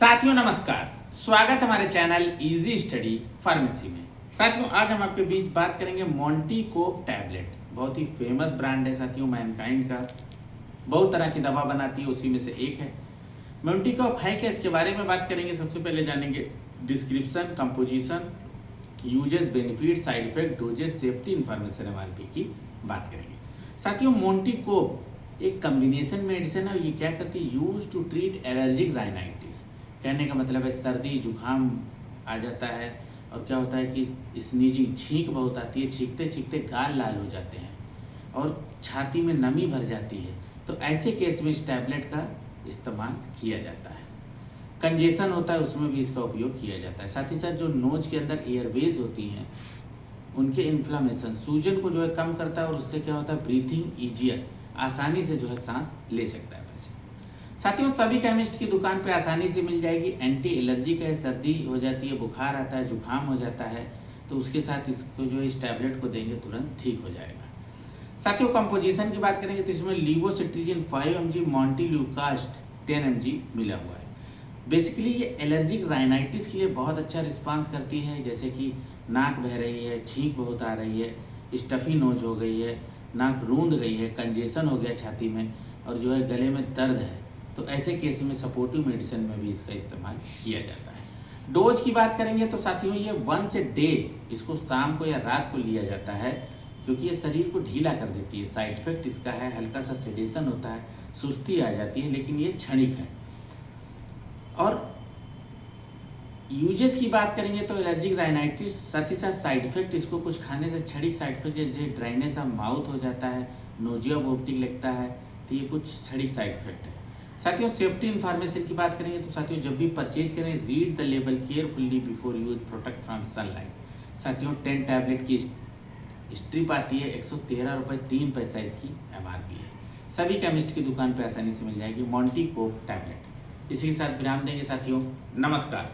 साथियों नमस्कार, स्वागत हमारे चैनल इजी स्टडी फार्मेसी में। साथियों आज हम आपके बीच बात करेंगे मोंटीकोप टैबलेट। बहुत ही फेमस ब्रांड है साथियों, मैनकाइंड का, बहुत तरह की दवा बनाती है, उसी में से एक है मोंटीकोप है। क्या इसके बारे में बात करेंगे। सबसे पहले जानेंगे description, composition, uses, benefit, side effect, doses, safety, information MRP की बात करेंगे। साथियों मोंटीकोप एक कॉम्बिनेशन मेडिसिन है। ये क्या करती है, use to treat allergic rhinitis. कहने का मतलब है सर्दी जुकाम आ जाता है और क्या होता है कि स्नीजिंग, छींक बहुत आती है, छींकते छींकते गाल लाल हो जाते हैं और छाती में नमी भर जाती है। तो ऐसे केस में इस टैबलेट का इस्तेमाल किया जाता है। कंजेशन होता है उसमें भी इसका उपयोग किया जाता है। साथ ही साथ जो नोज के अंदर एयरवेज होती हैं उनके इन्फ्लामेशन, सूजन को जो है कम करता है और उससे क्या होता है ब्रीथिंग ईजियर, आसानी से जो है सांस ले सकता है। वैसे साथियों सभी केमिस्ट की दुकान पे आसानी से मिल जाएगी। एंटी एलर्जिक है, सर्दी हो जाती है, बुखार आता है, जुकाम हो जाता है तो उसके साथ इसको जो इस टैबलेट को देंगे तुरंत ठीक हो जाएगा। साथियों कंपोजिशन की बात करेंगे तो इसमें लीवोसिट्रिजिन 5 mg, मॉन्टिल्यूकास्ट 10 mg मिला हुआ है। बेसिकली ये एलर्जिक राइनाइटिस के लिए बहुत अच्छा रिस्पांस करती है, जैसे कि नाक बह रही है, छींक बहुत आ रही है, स्टफी नोज हो गई है, नाक रूंध गई है, कंजेशन हो गया छाती में और जो है गले में दर्द है, तो ऐसे केस में सपोर्टिव मेडिसिन में भी इसका इस्तेमाल किया जाता है। डोज की बात करेंगे तो साथियों ये वंस ए डे, इसको शाम को या रात को लिया जाता है क्योंकि ये शरीर को ढीला कर देती है। साइड इफेक्ट इसका है हल्का सा सेडेशन होता है, सुस्ती आ जाती है, लेकिन ये क्षणिक है। और यूजेस की बात करेंगे तो एलर्जिक राइनाइटिस, साथ ही साथ साइड इफेक्ट, इसको कुछ खाने से क्षणिक साइड इफेक्ट जैसे ड्राइनेस ऑफ माउथ हो जाता है, नोजिया वोमिटिंग लगता है, तो ये कुछ क्षणिक साइड इफेक्ट है। साथियों सेफ्टी इन्फॉर्मेशन की बात करेंगे तो साथियों जब भी परचेज करें read the label carefully before use, protect from sunlight. साथियों 10 टैबलेट की स्ट्रिप आती है, 113 रुपये 3 पैसा इसकी एमआरपी है। सभी केमिस्ट की दुकान पर आसानी से मिल जाएगी मोंटीकोप टैबलेट। इसी के साथ विराम देंगे साथियों, नमस्कार।